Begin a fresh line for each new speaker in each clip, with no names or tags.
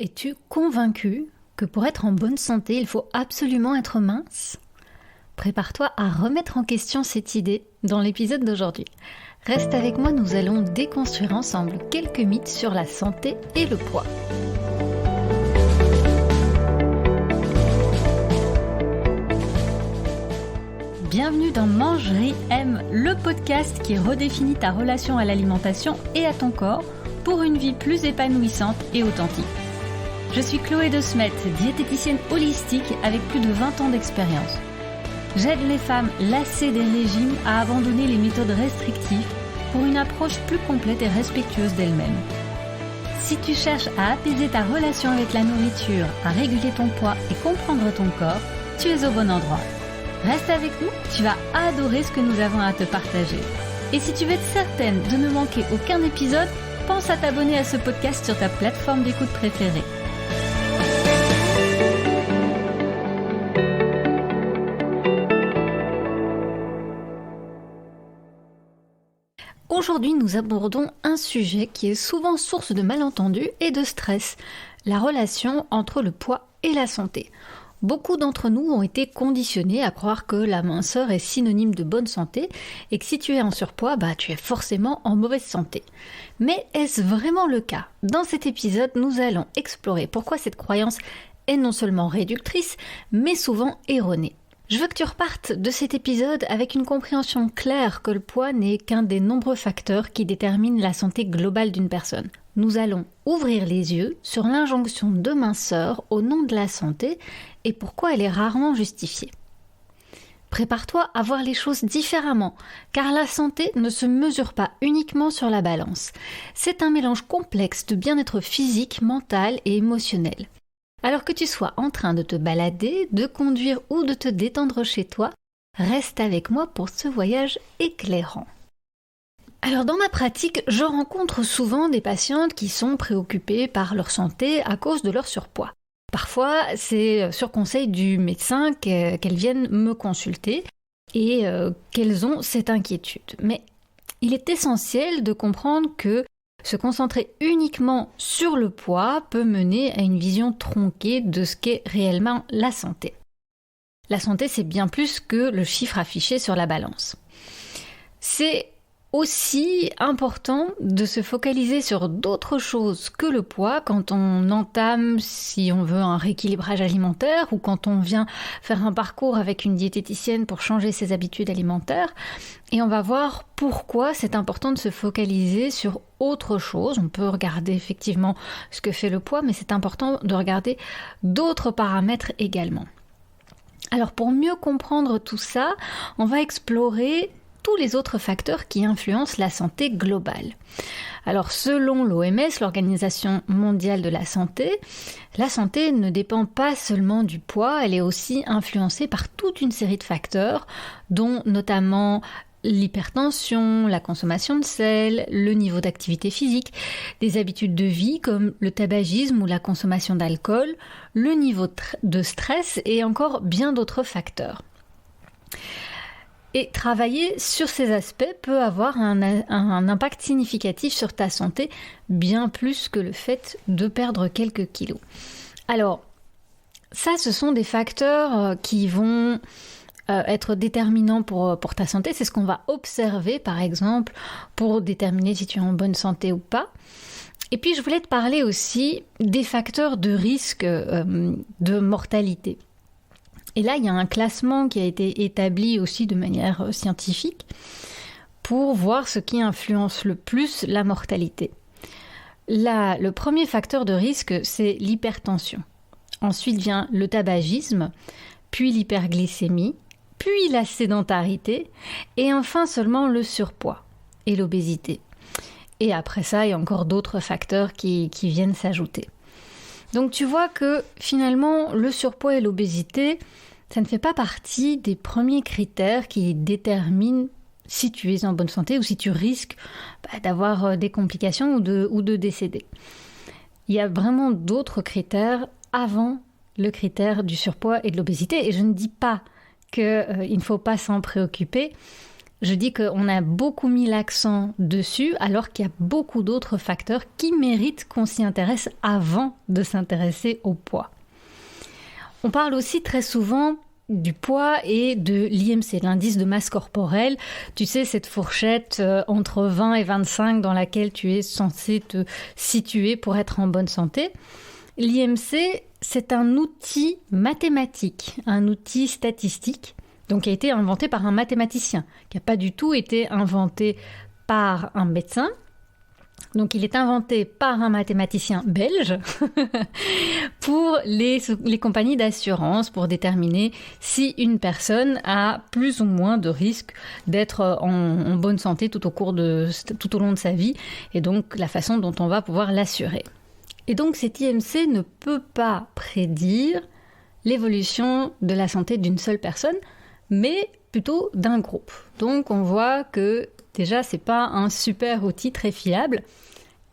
Es-tu convaincu que pour être en bonne santé, il faut absolument être mince ? Prépare-toi à remettre en question cette idée dans l'épisode d'aujourd'hui. Reste avec moi, nous allons déconstruire ensemble quelques mythes sur la santé et le poids. Bienvenue dans Mangerie M, le podcast qui redéfinit ta relation à l'alimentation et à ton corps pour une vie plus épanouissante et authentique. Je suis Chloé De Smet, diététicienne holistique avec plus de 20 ans d'expérience. J'aide les femmes lassées des régimes à abandonner les méthodes restrictives pour une approche plus complète et respectueuse d'elles-mêmes. Si tu cherches à apaiser ta relation avec la nourriture, à réguler ton poids et comprendre ton corps, tu es au bon endroit. Reste avec nous, tu vas adorer ce que nous avons à te partager. Et si tu veux être certaine de ne manquer aucun épisode, pense à t'abonner à ce podcast sur ta plateforme d'écoute préférée. Aujourd'hui, nous abordons un sujet qui est souvent source de malentendus et de stress, la relation entre le poids et la santé. Beaucoup d'entre nous ont été conditionnés à croire que la minceur est synonyme de bonne santé et que si tu es en surpoids, tu es forcément en mauvaise santé. Mais est-ce vraiment le cas ? Dans cet épisode, nous allons explorer pourquoi cette croyance est non seulement réductrice, mais souvent erronée. Je veux que tu repartes de cet épisode avec une compréhension claire que le poids n'est qu'un des nombreux facteurs qui déterminent la santé globale d'une personne. Nous allons ouvrir les yeux sur l'injonction de minceur au nom de la santé et pourquoi elle est rarement justifiée. Prépare-toi à voir les choses différemment, car la santé ne se mesure pas uniquement sur la balance. C'est un mélange complexe de bien-être physique, mental et émotionnel. Alors que tu sois en train de te balader, de conduire ou de te détendre chez toi, reste avec moi pour ce voyage éclairant. Alors dans ma pratique, je rencontre souvent des patientes qui sont préoccupées par leur santé à cause de leur surpoids. Parfois, c'est sur conseil du médecin qu'elles viennent me consulter et qu'elles ont cette inquiétude. Mais il est essentiel de comprendre que se concentrer uniquement sur le poids peut mener à une vision tronquée de ce qu'est réellement la santé. La santé, c'est bien plus que le chiffre affiché sur la balance. C'est aussi important de se focaliser sur d'autres choses que le poids quand on entame, si on veut, un rééquilibrage alimentaire ou quand on vient faire un parcours avec une diététicienne pour changer ses habitudes alimentaires. Et on va voir pourquoi c'est important de se focaliser sur autre chose. On peut regarder effectivement ce que fait le poids, mais c'est important de regarder d'autres paramètres également. Alors pour mieux comprendre tout ça, on va explorer tous les autres facteurs qui influencent la santé globale. Alors selon l'OMS, l'Organisation mondiale de la santé ne dépend pas seulement du poids, elle est aussi influencée par toute une série de facteurs, dont notamment l'hypertension, la consommation de sel, le niveau d'activité physique, des habitudes de vie comme le tabagisme ou la consommation d'alcool, le niveau de stress et encore bien d'autres facteurs. Et travailler sur ces aspects peut avoir un impact significatif sur ta santé, bien plus que le fait de perdre quelques kilos. Alors, ça, ce sont des facteurs qui vont être déterminants pour ta santé. C'est ce qu'on va observer, par exemple, pour déterminer si tu es en bonne santé ou pas. Et puis, je voulais te parler aussi des facteurs de risque de mortalité. Et là, il y a un classement qui a été établi aussi de manière scientifique pour voir ce qui influence le plus la mortalité. Là, le premier facteur de risque, c'est l'hypertension. Ensuite vient le tabagisme, puis l'hyperglycémie, puis la sédentarité, et enfin seulement le surpoids et l'obésité. Et après ça, il y a encore d'autres facteurs qui viennent s'ajouter. Donc tu vois que finalement, le surpoids et l'obésité, ça ne fait pas partie des premiers critères qui déterminent si tu es en bonne santé ou si tu risques d'avoir des complications ou de décéder. Il y a vraiment d'autres critères avant le critère du surpoids et de l'obésité. Et je ne dis pas qu'il ne faut pas s'en préoccuper. je dis qu'on a beaucoup mis l'accent dessus alors qu'il y a beaucoup d'autres facteurs qui méritent qu'on s'y intéresse avant de s'intéresser au poids. On parle aussi très souvent du poids et de l'IMC, l'indice de masse corporelle. Tu sais, cette fourchette entre 20 et 25 dans laquelle tu es censé te situer pour être en bonne santé. L'IMC, c'est un outil mathématique, un outil statistique, donc qui a été inventé par un mathématicien, qui n'a pas du tout été inventé par un médecin. Donc il est inventé par un mathématicien belge pour les compagnies d'assurance pour déterminer si une personne a plus ou moins de risque d'être en bonne santé tout au long de sa vie et donc la façon dont on va pouvoir l'assurer. Et donc cet IMC ne peut pas prédire l'évolution de la santé d'une seule personne, mais plutôt d'un groupe. Donc on voit que déjà c'est pas un super outil très fiable.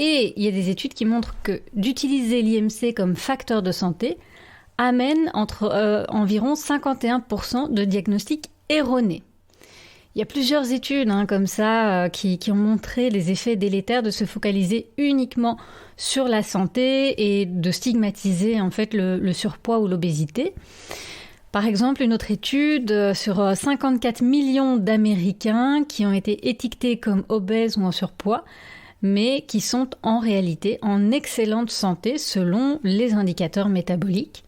Et il y a des études qui montrent que d'utiliser l'IMC comme facteur de santé amène environ 51% de diagnostics erronés. Il y a plusieurs études comme ça qui ont montré les effets délétères de se focaliser uniquement sur la santé et de stigmatiser en fait le surpoids ou l'obésité. Par exemple, une autre étude sur 54 millions d'Américains qui ont été étiquetés comme obèses ou en surpoids, mais qui sont en réalité en excellente santé selon les indicateurs métaboliques.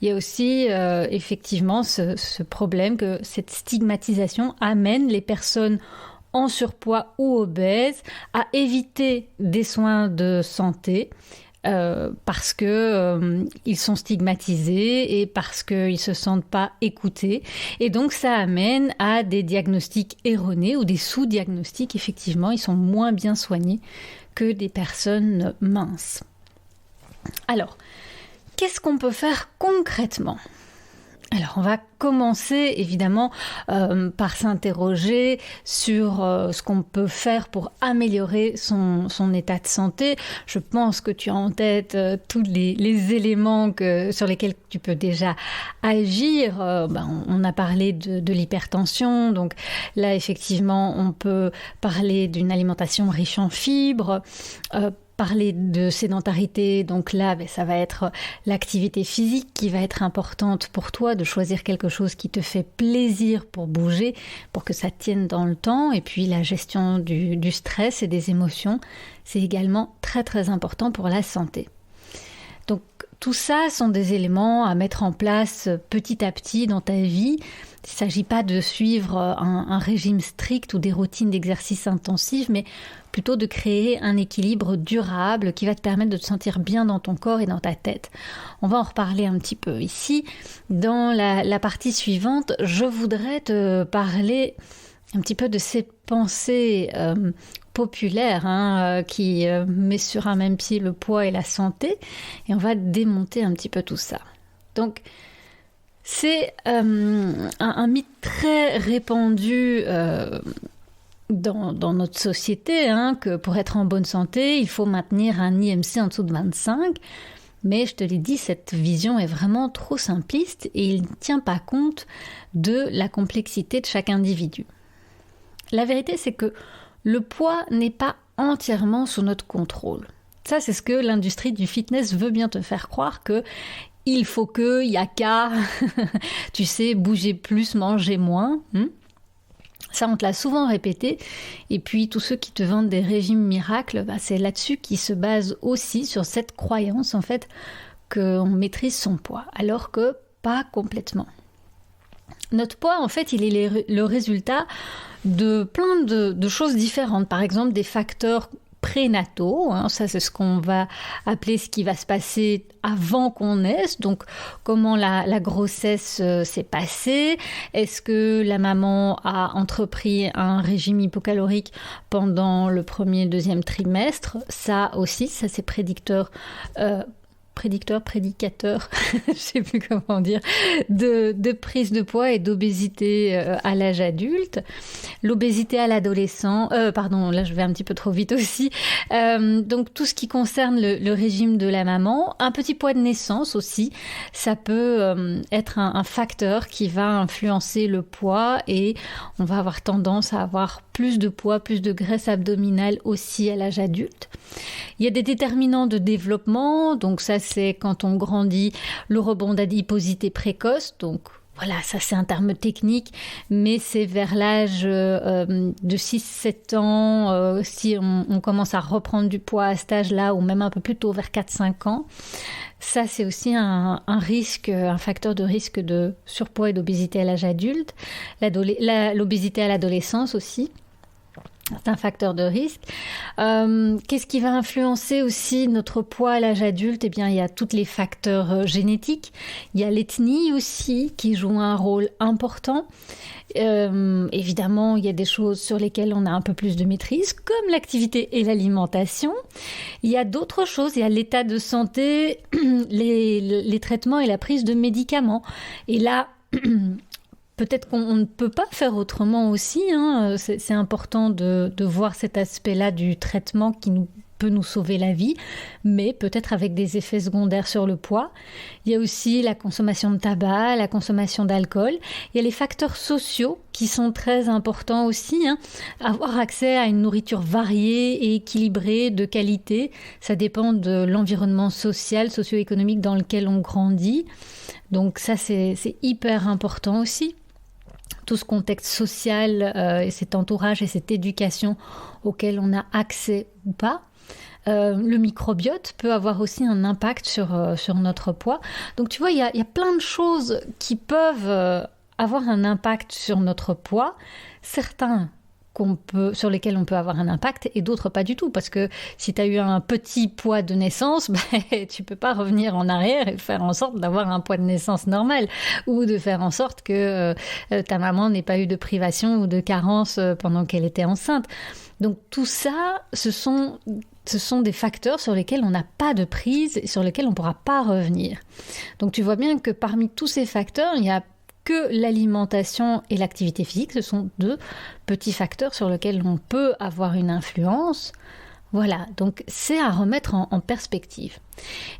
Il y a aussi effectivement ce problème que cette stigmatisation amène les personnes en surpoids ou obèses à éviter des soins de santé parce que ils sont stigmatisés et parce qu'ils ne se sentent pas écoutés. Et donc ça amène à des diagnostics erronés ou des sous-diagnostics. Effectivement, ils sont moins bien soignés que des personnes minces. Alors, qu'est-ce qu'on peut faire concrètement ? Alors, on va commencer évidemment par s'interroger sur ce qu'on peut faire pour améliorer son état de santé. Je pense que tu as en tête tous les éléments sur lesquels tu peux déjà agir. On a parlé de l'hypertension, donc là effectivement on peut parler d'une alimentation riche en fibres, parler de sédentarité, donc là, ça va être l'activité physique qui va être importante pour toi, de choisir quelque chose qui te fait plaisir pour bouger, pour que ça tienne dans le temps. Et puis la gestion du stress et des émotions, c'est également très très important pour la santé. Donc tout ça sont des éléments à mettre en place petit à petit dans ta vie. Il ne s'agit pas de suivre un régime strict ou des routines d'exercice intensifs, mais plutôt de créer un équilibre durable qui va te permettre de te sentir bien dans ton corps et dans ta tête. On va en reparler un petit peu ici. Dans la partie suivante, je voudrais te parler un petit peu de ces pensées populaires qui met sur un même pied le poids et la santé. Et on va démonter un petit peu tout ça. Donc, c'est un mythe très répandu dans notre société, que pour être en bonne santé, il faut maintenir un IMC en dessous de 25. Mais je te l'ai dit, cette vision est vraiment trop simpliste et il ne tient pas compte de la complexité de chaque individu. La vérité, c'est que le poids n'est pas entièrement sous notre contrôle. Ça, c'est ce que l'industrie du fitness veut bien te faire croire, que il faut que, il y a qu'à, tu sais, bouger plus, manger moins. Ça, on te l'a souvent répété. Et puis, tous ceux qui te vendent des régimes miracles, c'est là-dessus qu'ils se basent aussi, sur cette croyance, en fait, qu'on maîtrise son poids, alors que pas complètement. Notre poids, en fait, il est le résultat de plein de choses différentes. Par exemple, des facteurs prénataux, ça c'est ce qu'on va appeler ce qui va se passer avant qu'on naisse, donc comment la grossesse s'est passée, est-ce que la maman a entrepris un régime hypocalorique pendant le premier, deuxième trimestre, ça aussi, ça c'est prédicateur, je sais plus comment dire, de prise de poids et d'obésité à l'âge adulte. l'obésité à l'adolescent, là je vais un petit peu trop vite aussi, donc tout ce qui concerne le régime de la maman, un petit poids de naissance aussi, ça peut être un facteur qui va influencer le poids et on va avoir tendance à avoir plus de poids, plus de graisse abdominale aussi à l'âge adulte. Il y a des déterminants de développement, donc ça c'est quand on grandit, le rebond d'adiposité précoce, donc voilà, ça c'est un terme technique, mais c'est vers l'âge de 6-7 ans, si on commence à reprendre du poids à cet âge-là, ou même un peu plus tôt, vers 4-5 ans. Ça c'est aussi un risque, un facteur de risque de surpoids et d'obésité à l'âge adulte. L'obésité à l'adolescence aussi. C'est un facteur de risque. Qu'est-ce qui va influencer aussi notre poids à l'âge adulte? Eh bien, il y a tous les facteurs génétiques. Il y a l'ethnie aussi qui joue un rôle important. Évidemment, il y a des choses sur lesquelles on a un peu plus de maîtrise, comme l'activité et l'alimentation. Il y a d'autres choses. Il y a l'état de santé, les traitements et la prise de médicaments. Et là... Peut-être qu'on ne peut pas faire autrement aussi. C'est important de voir cet aspect-là du traitement qui peut nous sauver la vie, mais peut-être avec des effets secondaires sur le poids. Il y a aussi la consommation de tabac, la consommation d'alcool. Il y a les facteurs sociaux qui sont très importants aussi. Avoir accès à une nourriture variée et équilibrée, de qualité, ça dépend de l'environnement social, socio-économique dans lequel on grandit. Donc ça, c'est hyper important aussi. Tout ce contexte social et cet entourage et cette éducation auquel on a accès ou pas. Le microbiote peut avoir aussi un impact sur notre poids. Donc tu vois, il y a plein de choses qui peuvent avoir un impact sur notre poids. Certains sur lesquels on peut avoir un impact et d'autres pas du tout. Parce que si tu as eu un petit poids de naissance, tu peux pas revenir en arrière et faire en sorte d'avoir un poids de naissance normal ou de faire en sorte que ta maman n'ait pas eu de privation ou de carence pendant qu'elle était enceinte. Donc tout ça, ce sont des facteurs sur lesquels on n'a pas de prise et sur lesquels on ne pourra pas revenir. Donc tu vois bien que parmi tous ces facteurs, il y a que l'alimentation et l'activité physique, ce sont deux petits facteurs sur lesquels on peut avoir une influence. Voilà, donc c'est à remettre en perspective.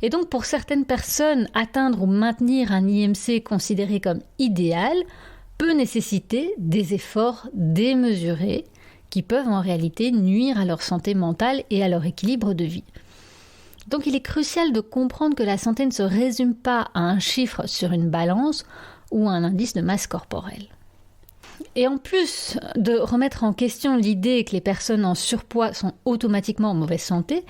Et donc pour certaines personnes, atteindre ou maintenir un IMC considéré comme idéal peut nécessiter des efforts démesurés qui peuvent en réalité nuire à leur santé mentale et à leur équilibre de vie. Donc il est crucial de comprendre que la santé ne se résume pas à un chiffre sur une balance ou un indice de masse corporelle. Et en plus de remettre en question l'idée que les personnes en surpoids sont automatiquement en mauvaise santé,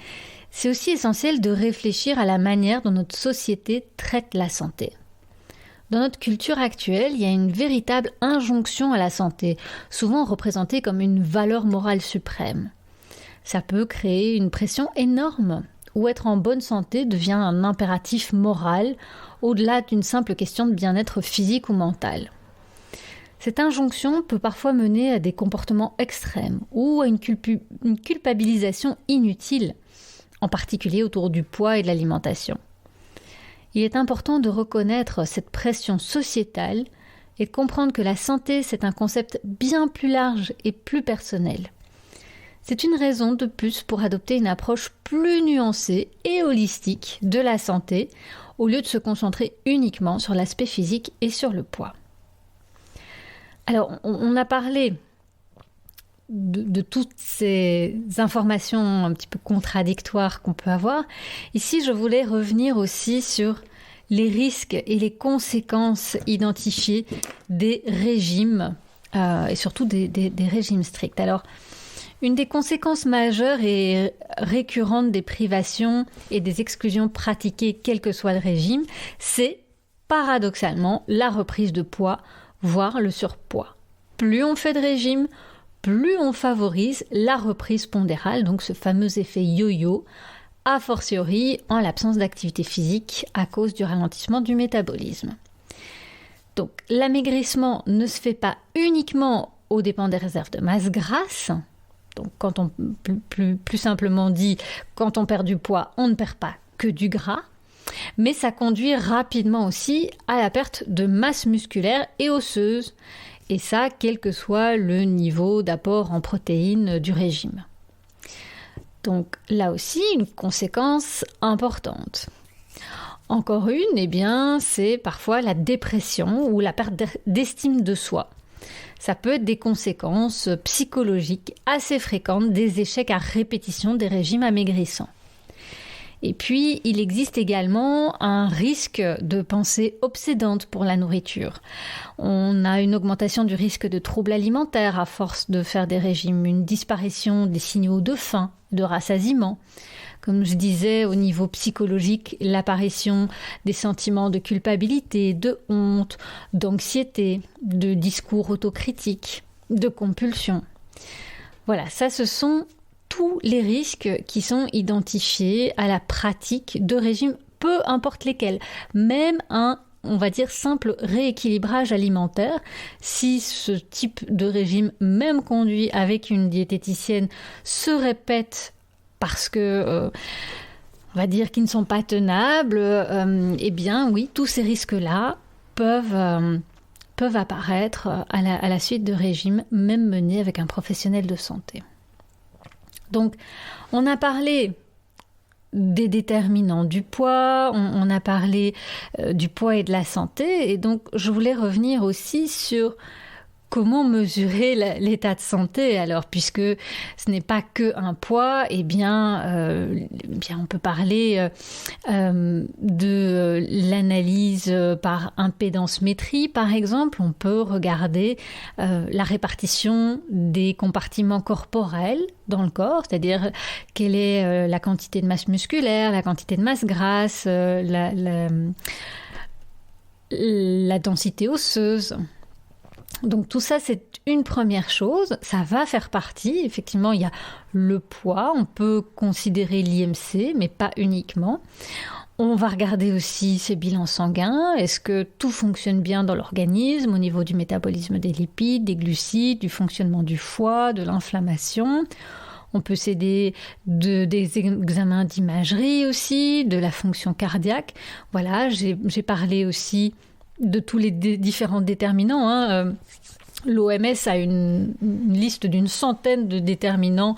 c'est aussi essentiel de réfléchir à la manière dont notre société traite la santé. Dans notre culture actuelle, il y a une véritable injonction à la santé, souvent représentée comme une valeur morale suprême. Ça peut créer une pression énorme, où être en bonne santé devient un impératif moral, au-delà d'une simple question de bien-être physique ou mental. Cette injonction peut parfois mener à des comportements extrêmes ou à une culpabilisation inutile, en particulier autour du poids et de l'alimentation. Il est important de reconnaître cette pression sociétale et de comprendre que la santé, c'est un concept bien plus large et plus personnel. C'est une raison de plus pour adopter une approche plus nuancée et holistique de la santé, au lieu de se concentrer uniquement sur l'aspect physique et sur le poids. Alors, on a parlé de toutes ces informations un petit peu contradictoires qu'on peut avoir. Ici, je voulais revenir aussi sur les risques et les conséquences identifiées des régimes, et surtout des régimes stricts. Alors, une des conséquences majeures et récurrentes des privations et des exclusions pratiquées, quel que soit le régime, c'est paradoxalement la reprise de poids, voire le surpoids. Plus on fait de régime, plus on favorise la reprise pondérale, donc ce fameux effet yo-yo, a fortiori en l'absence d'activité physique à cause du ralentissement du métabolisme. Donc l'amaigrissement ne se fait pas uniquement aux dépens des réserves de masse grasse. Donc quand on, plus simplement dit, quand on perd du poids, on ne perd pas que du gras, mais ça conduit rapidement aussi à la perte de masse musculaire et osseuse Et ça, quel que soit le niveau d'apport en protéines du régime. Donc là aussi, une conséquence importante. Encore une, eh bien, c'est parfois la dépression ou la perte d'estime de soi. Ça peut être des conséquences psychologiques assez fréquentes des échecs à répétition des régimes amaigrissants. Et puis, il existe également un risque de pensée obsédante pour la nourriture. On a une augmentation du risque de troubles alimentaires à force de faire des régimes, une disparition des signaux de faim, de rassasiement. Comme je disais, au niveau psychologique, l'apparition des sentiments de culpabilité, de honte, d'anxiété, de discours autocritiques, de compulsion. Voilà, ça ce sont tous les risques qui sont identifiés à la pratique de régimes, peu importe lesquels, même un, on va dire, simple rééquilibrage alimentaire. Si ce type de régime, même conduit avec une diététicienne, se répète parce que, on va dire, qu'ils ne sont pas tenables, eh bien oui, tous ces risques-là peuvent apparaître à la suite de régimes, même menés avec un professionnel de santé. Donc, on a parlé des déterminants du poids, on a parlé du poids et de la santé, et donc je voulais revenir aussi sur comment mesurer l'état de santé alors, puisque ce n'est pas que un poids, eh bien on peut parler de l'analyse par impédance-métrie, par exemple. On peut regarder la répartition des compartiments corporels dans le corps, c'est-à-dire quelle est la quantité de masse musculaire, la quantité de masse grasse, la densité osseuse. Donc tout ça, c'est une première chose. Ça va faire partie. Effectivement, il y a le poids. On peut considérer l'IMC, mais pas uniquement. On va regarder aussi ses bilans sanguins. Est-ce que tout fonctionne bien dans l'organisme au niveau du métabolisme des lipides, des glucides, du fonctionnement du foie, de l'inflammation? On peut s'aider des examens d'imagerie aussi, de la fonction cardiaque. Voilà, j'ai parlé aussi de tous les différents déterminants. L'OMS a une liste d'une centaine de déterminants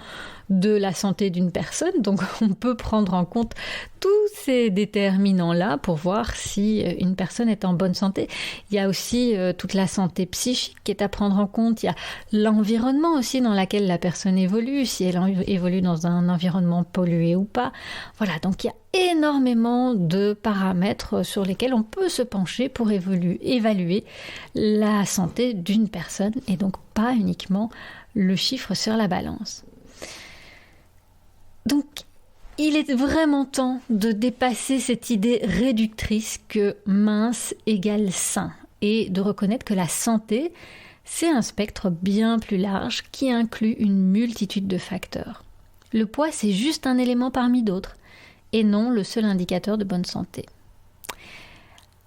de la santé d'une personne, donc on peut prendre en compte tous ces déterminants-là pour voir si une personne est en bonne santé. Il y a aussi toute la santé psychique qui est à prendre en compte. Il y a l'environnement aussi dans lequel la personne évolue, si elle évolue dans un environnement pollué ou pas. Voilà, donc il y a énormément de paramètres sur lesquels on peut se pencher pour évaluer la santé d'une personne et donc pas uniquement le chiffre sur la balance. Donc, il est vraiment temps de dépasser cette idée réductrice que mince égale sain et de reconnaître que la santé, c'est un spectre bien plus large qui inclut une multitude de facteurs. Le poids, c'est juste un élément parmi d'autres et non le seul indicateur de bonne santé.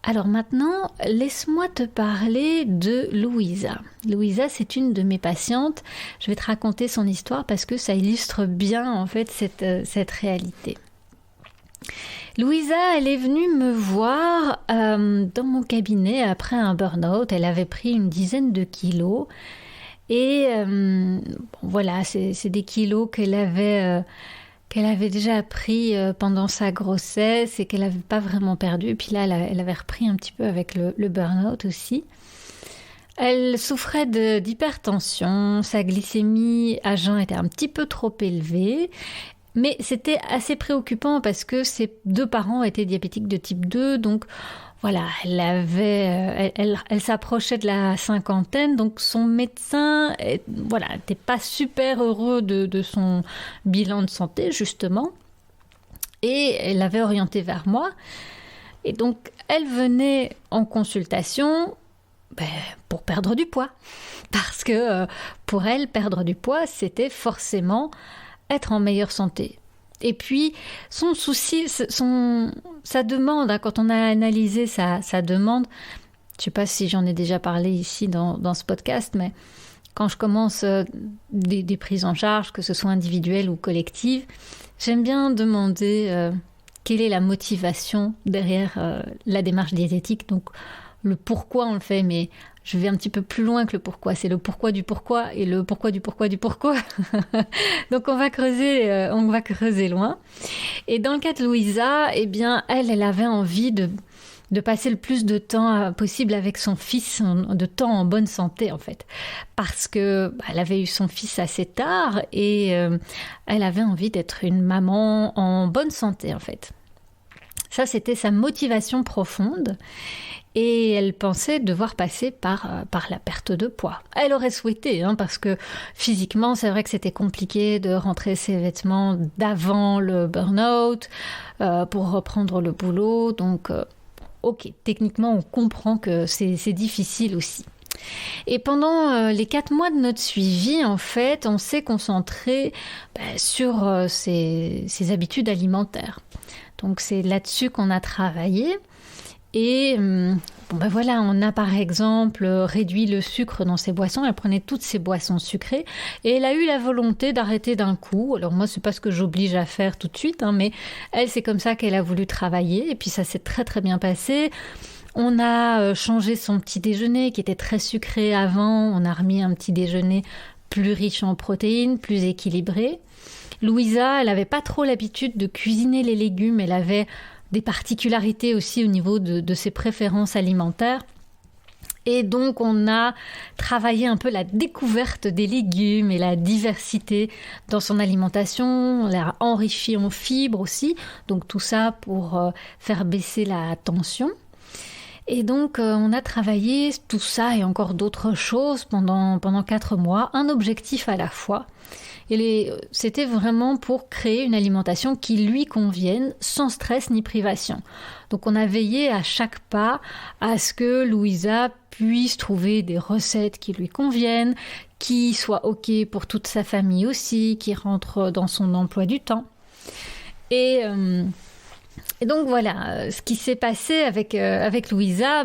Alors maintenant, laisse-moi te parler de Louisa. Louisa, c'est une de mes patientes. Je vais te raconter son histoire parce que ça illustre bien en fait cette réalité. Louisa, elle est venue me voir dans mon cabinet après un burn-out. Elle avait pris une dizaine de kilos. Et voilà, c'est des kilos qu'elle avait déjà pris pendant sa grossesse et qu'elle n'avait pas vraiment perdu. Et puis là, elle avait repris un petit peu avec le burn-out aussi. Elle souffrait d'hypertension, sa glycémie à jeun était un petit peu trop élevée. Mais c'était assez préoccupant parce que ses deux parents étaient diabétiques de type 2. Donc voilà, elle s'approchait de la cinquantaine. Donc son médecin n'était pas super heureux de son bilan de santé, justement. Et elle l'avait orienté vers moi. Et donc elle venait en consultation pour perdre du poids. Parce que pour elle, perdre du poids, c'était forcément être en meilleure santé. Et puis, son souci, sa demande, quand on a analysé sa demande, je ne sais pas si j'en ai déjà parlé ici dans ce podcast, mais quand je commence des prises en charge, que ce soit individuelles ou collectives, j'aime bien demander quelle est la motivation derrière la démarche diététique. Donc, le pourquoi on le fait, mais je vais un petit peu plus loin que le pourquoi. C'est le pourquoi du pourquoi et le pourquoi du pourquoi du pourquoi. Donc on va creuser loin. Et dans le cas de Louisa, eh bien, elle avait envie de passer le plus de temps possible avec son fils, de temps en bonne santé en fait. Parce que elle avait eu son fils assez tard et elle avait envie d'être une maman en bonne santé en fait. Ça, c'était sa motivation profonde. Et elle pensait devoir passer par la perte de poids. Elle aurait souhaité, parce que physiquement, c'est vrai que c'était compliqué de rentrer ses vêtements d'avant le burn-out pour reprendre le boulot. Donc, ok, techniquement, on comprend que c'est difficile aussi. Et pendant les 4 mois de notre suivi, en fait, on s'est concentré sur ses habitudes alimentaires. Donc, c'est là-dessus qu'on a travaillé. Et voilà, on a par exemple réduit le sucre dans ses boissons. Elle prenait toutes ses boissons sucrées et elle a eu la volonté d'arrêter d'un coup. Alors moi, c'est pas ce que j'oblige à faire tout de suite, mais elle, c'est comme ça qu'elle a voulu travailler. Et puis ça s'est très très bien passé. On a changé son petit déjeuner qui était très sucré avant. On a remis un petit déjeuner plus riche en protéines, plus équilibré. Louisa, elle n'avait pas trop l'habitude de cuisiner les légumes. Elle avait des particularités aussi au niveau de ses préférences alimentaires. Et donc, on a travaillé un peu la découverte des légumes et la diversité dans son alimentation. On l'a enrichi en fibres aussi. Donc, tout ça pour faire baisser la tension. Et donc, on a travaillé tout ça et encore d'autres choses pendant 4 mois, un objectif à la fois. Et c'était vraiment pour créer une alimentation qui lui convienne, sans stress ni privation. Donc, on a veillé à chaque pas à ce que Louisa puisse trouver des recettes qui lui conviennent, qui soient OK pour toute sa famille aussi, qui rentrent dans son emploi du temps. Et donc voilà, ce qui s'est passé avec Louisa,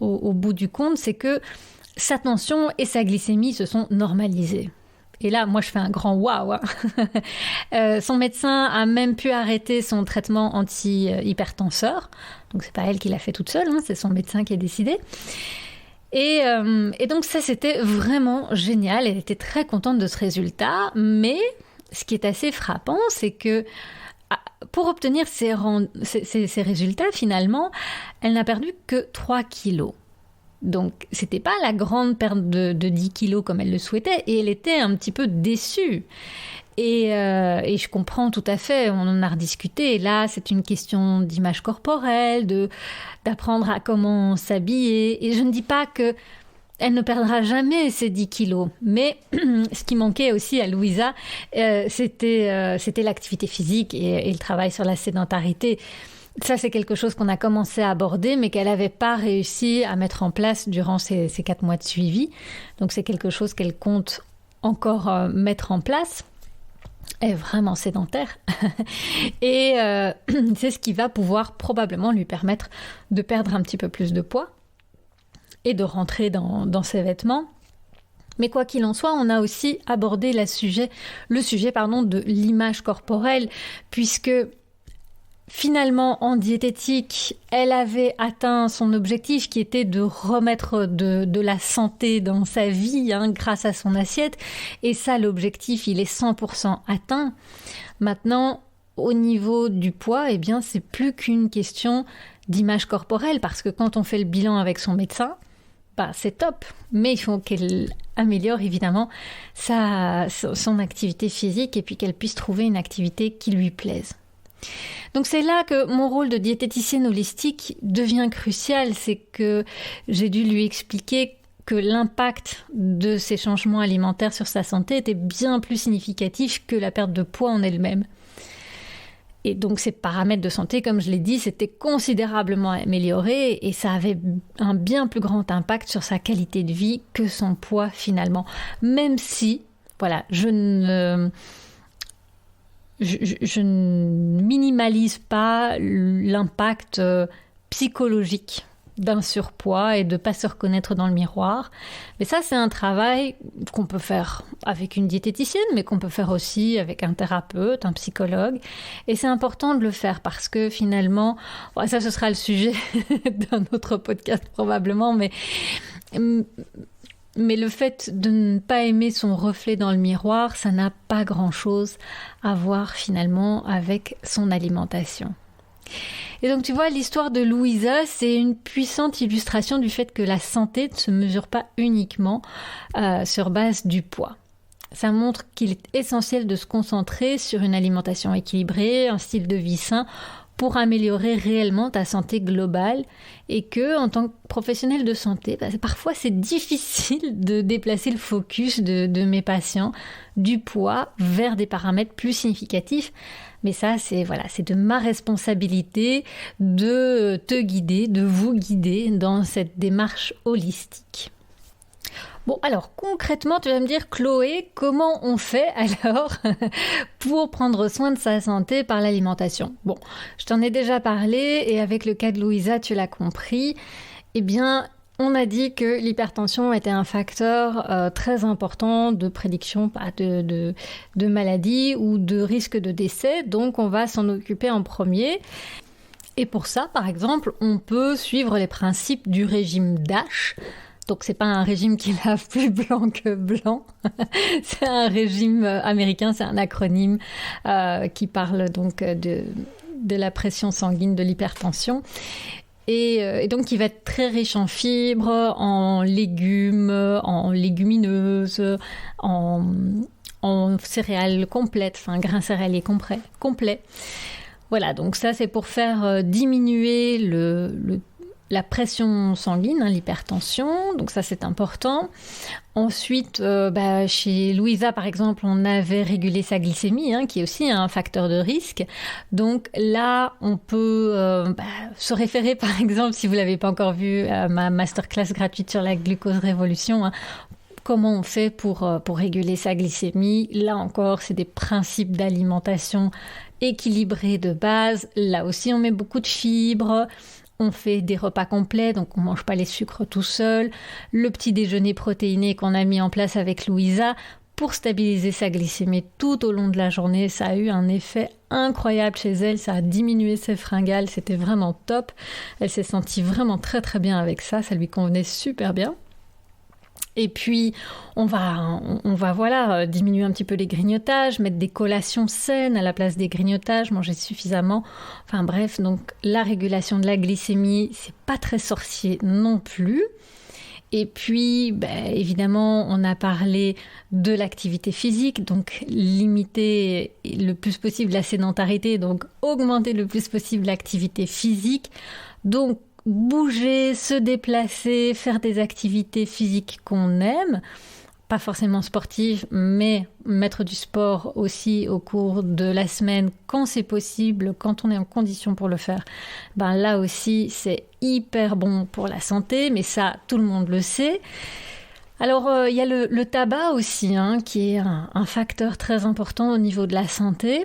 au bout du compte, c'est que sa tension et sa glycémie se sont normalisées. Et là, moi, je fais un grand waouh. Son médecin a même pu arrêter son traitement anti-hypertenseur. Donc, c'est pas elle qui l'a fait toute seule, c'est son médecin qui a décidé. Et donc, ça, c'était vraiment génial. Elle était très contente de ce résultat. Mais ce qui est assez frappant, c'est que pour obtenir ces résultats, finalement, elle n'a perdu que 3 kilos. Donc, c'était pas la grande perte de 10 kilos comme elle le souhaitait, et elle était un petit peu déçue. Et je comprends tout à fait, on en a rediscuté. Et là, c'est une question d'image corporelle, d'apprendre à comment s'habiller. Et je ne dis pas que elle ne perdra jamais ces 10 kilos. Mais ce qui manquait aussi à Louisa, c'était l'activité physique et le travail sur la sédentarité. Ça, c'est quelque chose qu'on a commencé à aborder, mais qu'elle n'avait pas réussi à mettre en place durant ces 4 mois de suivi. Donc, c'est quelque chose qu'elle compte encore mettre en place. Elle est vraiment sédentaire. Et c'est ce qui va pouvoir probablement lui permettre de perdre un petit peu plus de poids et de rentrer dans ses vêtements. Mais quoi qu'il en soit, on a aussi abordé le sujet de l'image corporelle, puisque finalement, en diététique, elle avait atteint son objectif qui était de remettre de la santé dans sa vie grâce à son assiette. Et ça, l'objectif, il est 100% atteint. Maintenant, au niveau du poids, c'est plus qu'une question d'image corporelle parce que quand on fait le bilan avec son médecin, c'est top. Mais il faut qu'elle améliore évidemment son activité physique et puis qu'elle puisse trouver une activité qui lui plaise. Donc c'est là que mon rôle de diététicienne holistique devient crucial, c'est que j'ai dû lui expliquer que l'impact de ces changements alimentaires sur sa santé était bien plus significatif que la perte de poids en elle-même. Et donc ces paramètres de santé, comme je l'ai dit, s'étaient considérablement améliorés et ça avait un bien plus grand impact sur sa qualité de vie que son poids finalement. Même si, je ne minimalise pas l'impact psychologique d'un surpoids et de ne pas se reconnaître dans le miroir. Mais ça, c'est un travail qu'on peut faire avec une diététicienne, mais qu'on peut faire aussi avec un thérapeute, un psychologue. Et c'est important de le faire parce que finalement, ça ce sera le sujet d'un autre podcast probablement, mais le fait de ne pas aimer son reflet dans le miroir, ça n'a pas grand-chose à voir finalement avec son alimentation. Et donc tu vois, l'histoire de Louisa, c'est une puissante illustration du fait que la santé ne se mesure pas uniquement sur base du poids. Ça montre qu'il est essentiel de se concentrer sur une alimentation équilibrée, un style de vie sain pour améliorer réellement ta santé globale et que, en tant que professionnel de santé, parfois c'est difficile de déplacer le focus de mes patients du poids vers des paramètres plus significatifs. Mais ça, c'est de ma responsabilité de te guider, de vous guider dans cette démarche holistique. Bon, alors concrètement, tu vas me dire, Chloé, comment on fait alors pour prendre soin de sa santé par l'alimentation ? Bon, je t'en ai déjà parlé et avec le cas de Louisa, tu l'as compris. Eh bien, on a dit que l'hypertension était un facteur très important de prédiction de maladie ou de risque de décès, donc on va s'en occuper en premier. Et pour ça, par exemple, on peut suivre les principes du régime DASH. Donc c'est pas un régime qui lave plus blanc que blanc, c'est un régime américain, c'est un acronyme qui parle donc de la pression sanguine, de l'hypertension. Et donc qui va être très riche en fibres, en légumes, en légumineuses, en céréales complètes, enfin grains céréaliers complets. Voilà, donc ça c'est pour faire diminuer la pression sanguine, l'hypertension, donc ça c'est important. Ensuite, chez Louisa par exemple, on avait régulé sa glycémie, qui est aussi un facteur de risque. Donc là, on peut se référer par exemple, si vous ne l'avez pas encore vu, à ma masterclass gratuite sur la glucose révolution, comment on fait pour réguler sa glycémie. Là encore, c'est des principes d'alimentation équilibrés de base. Là aussi, on met beaucoup de fibres. On fait des repas complets, donc on ne mange pas les sucres tout seul. Le petit déjeuner protéiné qu'on a mis en place avec Louisa pour stabiliser sa glycémie tout au long de la journée, ça a eu un effet incroyable chez elle. Ça a diminué ses fringales, c'était vraiment top. Elle s'est sentie vraiment très très bien avec ça, ça lui convenait super bien. Et puis, on va diminuer un petit peu les grignotages, mettre des collations saines à la place des grignotages, manger suffisamment. Enfin bref, donc la régulation de la glycémie, c'est pas très sorcier non plus. Et puis, évidemment, on a parlé de l'activité physique, donc limiter le plus possible la sédentarité, donc augmenter le plus possible l'activité physique. Donc, bouger, se déplacer, faire des activités physiques qu'on aime, pas forcément sportives, mais mettre du sport aussi au cours de la semaine quand c'est possible, quand on est en condition pour le faire. Là aussi, c'est hyper bon pour la santé, mais ça, tout le monde le sait. Alors, il y a le tabac aussi, qui est un facteur très important au niveau de la santé.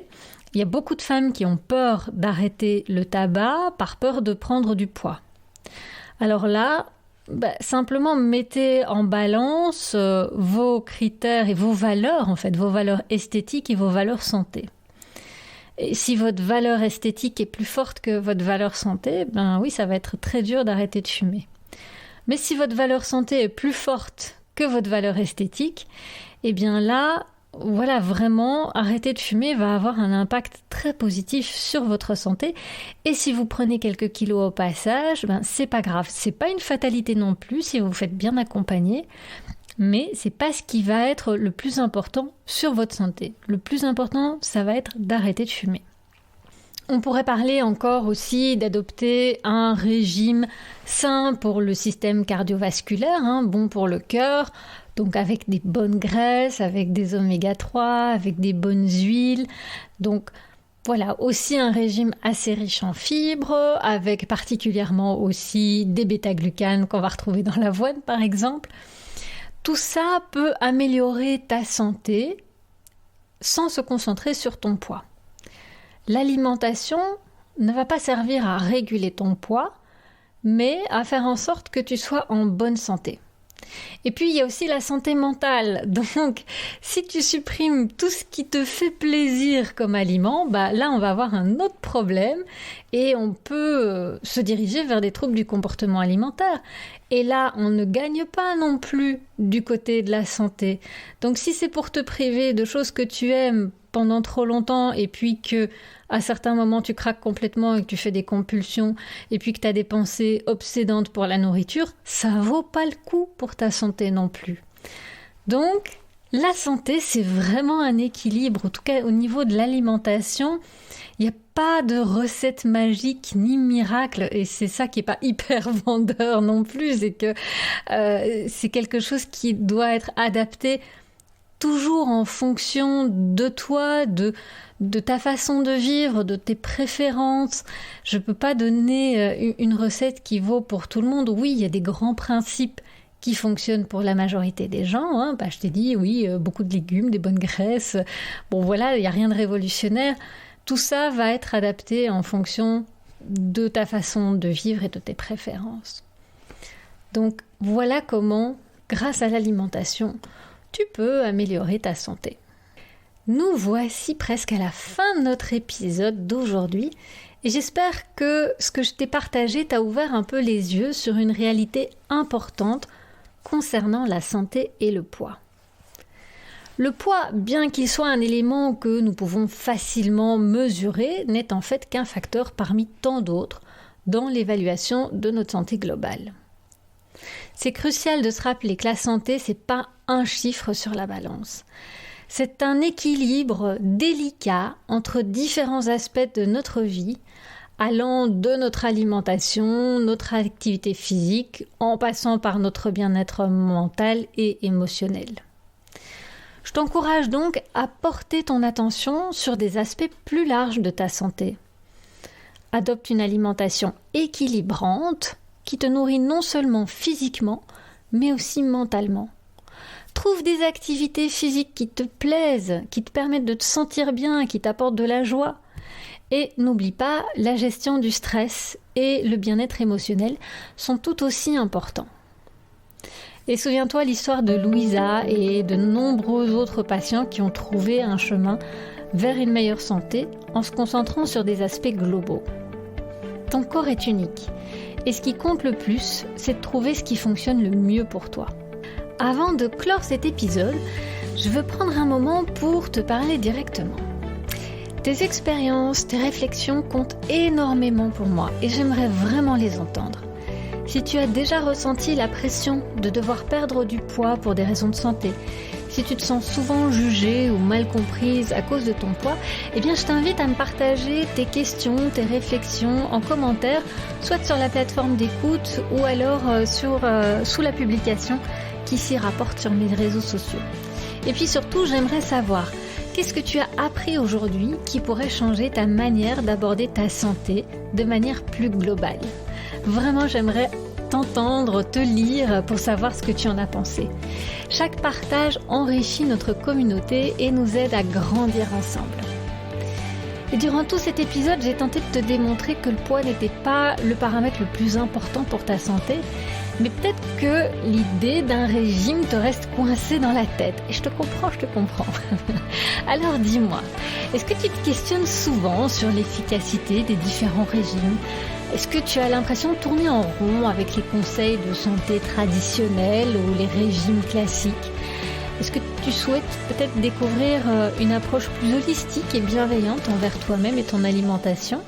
Il y a beaucoup de femmes qui ont peur d'arrêter le tabac par peur de prendre du poids. Alors là, simplement mettez en balance vos critères et vos valeurs, en fait, vos valeurs esthétiques et vos valeurs santé. Et si votre valeur esthétique est plus forte que votre valeur santé, oui, ça va être très dur d'arrêter de fumer. Mais si votre valeur santé est plus forte que votre valeur esthétique, là, vraiment, arrêter de fumer va avoir un impact très positif sur votre santé. Et si vous prenez quelques kilos au passage, c'est pas grave. C'est pas une fatalité non plus si vous vous faites bien accompagner. Mais c'est pas ce qui va être le plus important sur votre santé. Le plus important, ça va être d'arrêter de fumer. On pourrait parler encore aussi d'adopter un régime sain pour le système cardiovasculaire, bon pour le cœur, donc avec des bonnes graisses, avec des oméga 3, avec des bonnes huiles. Donc voilà, aussi un régime assez riche en fibres, avec particulièrement aussi des bêta-glucanes qu'on va retrouver dans l'avoine par exemple. Tout ça peut améliorer ta santé sans se concentrer sur ton poids. L'alimentation ne va pas servir à réguler ton poids, mais à faire en sorte que tu sois en bonne santé. Et puis, il y a aussi la santé mentale. Donc, si tu supprimes tout ce qui te fait plaisir comme aliment, là, on va avoir un autre problème et on peut se diriger vers des troubles du comportement alimentaire. Et là, on ne gagne pas non plus du côté de la santé. Donc, si c'est pour te priver de choses que tu aimes pendant trop longtemps et puis que à certains moments tu craques complètement et que tu fais des compulsions et puis que tu as des pensées obsédantes pour la nourriture, ça vaut pas le coup pour ta santé non plus. Donc la santé, c'est vraiment un équilibre, en tout cas au niveau de l'alimentation. Il n'y a pas de recette magique ni miracle et c'est ça qui n'est pas hyper vendeur non plus, c'est que c'est quelque chose qui doit être adapté toujours en fonction de toi, de ta façon de vivre, de tes préférences. Je ne peux pas donner une recette qui vaut pour tout le monde. Oui, il y a des grands principes qui fonctionnent pour la majorité des gens. Je t'ai dit, oui, beaucoup de légumes, des bonnes graisses. Bon, voilà, il n'y a rien de révolutionnaire. Tout ça va être adapté en fonction de ta façon de vivre et de tes préférences. Donc, voilà comment, grâce à l'alimentation, tu peux améliorer ta santé. Nous voici presque à la fin de notre épisode d'aujourd'hui et j'espère que ce que je t'ai partagé t'a ouvert un peu les yeux sur une réalité importante concernant la santé et le poids. Le poids, bien qu'il soit un élément que nous pouvons facilement mesurer, n'est en fait qu'un facteur parmi tant d'autres dans l'évaluation de notre santé globale. C'est crucial de se rappeler que la santé, c'est pas un chiffre sur la balance. C'est un équilibre délicat entre différents aspects de notre vie, allant de notre alimentation, notre activité physique, en passant par notre bien-être mental et émotionnel. Je t'encourage donc à porter ton attention sur des aspects plus larges de ta santé. Adopte une alimentation équilibrante qui te nourrit non seulement physiquement, mais aussi mentalement. Trouve des activités physiques qui te plaisent, qui te permettent de te sentir bien, qui t'apportent de la joie. Et n'oublie pas, la gestion du stress et le bien-être émotionnel sont tout aussi importants. Et souviens-toi l'histoire de Louisa et de nombreux autres patients qui ont trouvé un chemin vers une meilleure santé en se concentrant sur des aspects globaux. Ton corps est unique. Et ce qui compte le plus, c'est de trouver ce qui fonctionne le mieux pour toi. Avant de clore cet épisode, je veux prendre un moment pour te parler directement. Tes expériences, tes réflexions comptent énormément pour moi et j'aimerais vraiment les entendre. Si tu as déjà ressenti la pression de devoir perdre du poids pour des raisons de santé, si tu te sens souvent jugée ou mal comprise à cause de ton poids, je t'invite à me partager tes questions, tes réflexions en commentaire, soit sur la plateforme d'écoute ou alors sous la publication qui s'y rapporte sur mes réseaux sociaux. Et puis surtout, j'aimerais savoir, qu'est-ce que tu as appris aujourd'hui qui pourrait changer ta manière d'aborder ta santé de manière plus globale ? Vraiment, j'aimerais t'entendre, te lire pour savoir ce que tu en as pensé. Chaque partage enrichit notre communauté et nous aide à grandir ensemble. Et durant tout cet épisode, j'ai tenté de te démontrer que le poids n'était pas le paramètre le plus important pour ta santé, mais peut-être que l'idée d'un régime te reste coincée dans la tête. Et je te comprends. Alors dis-moi, est-ce que tu te questionnes souvent sur l'efficacité des différents régimes ? Est-ce que tu as l'impression de tourner en rond avec les conseils de santé traditionnels ou les régimes classiques ? Est-ce que tu souhaites peut-être découvrir une approche plus holistique et bienveillante envers toi-même et ton alimentation ?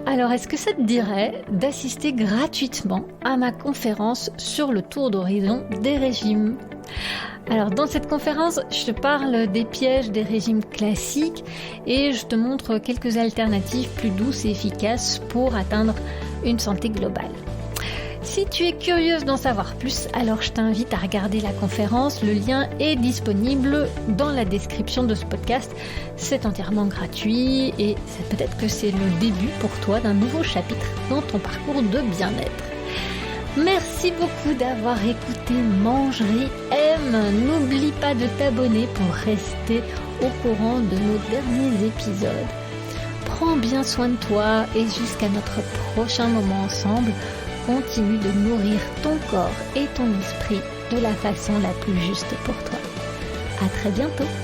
Alors, est-ce que ça te dirait d'assister gratuitement à ma conférence sur le tour d'horizon des régimes ? Alors, dans cette conférence, je te parle des pièges des régimes classiques et je te montre quelques alternatives plus douces et efficaces pour atteindre une santé globale. Si tu es curieuse d'en savoir plus, alors je t'invite à regarder la conférence. Le lien est disponible dans la description de ce podcast. C'est entièrement gratuit et peut-être que c'est le début pour toi d'un nouveau chapitre dans ton parcours de bien-être. Merci beaucoup d'avoir écouté Mangerie M. N'oublie pas de t'abonner pour rester au courant de nos derniers épisodes. Prends bien soin de toi et jusqu'à notre prochain moment ensemble, continue de nourrir ton corps et ton esprit de la façon la plus juste pour toi. À très bientôt!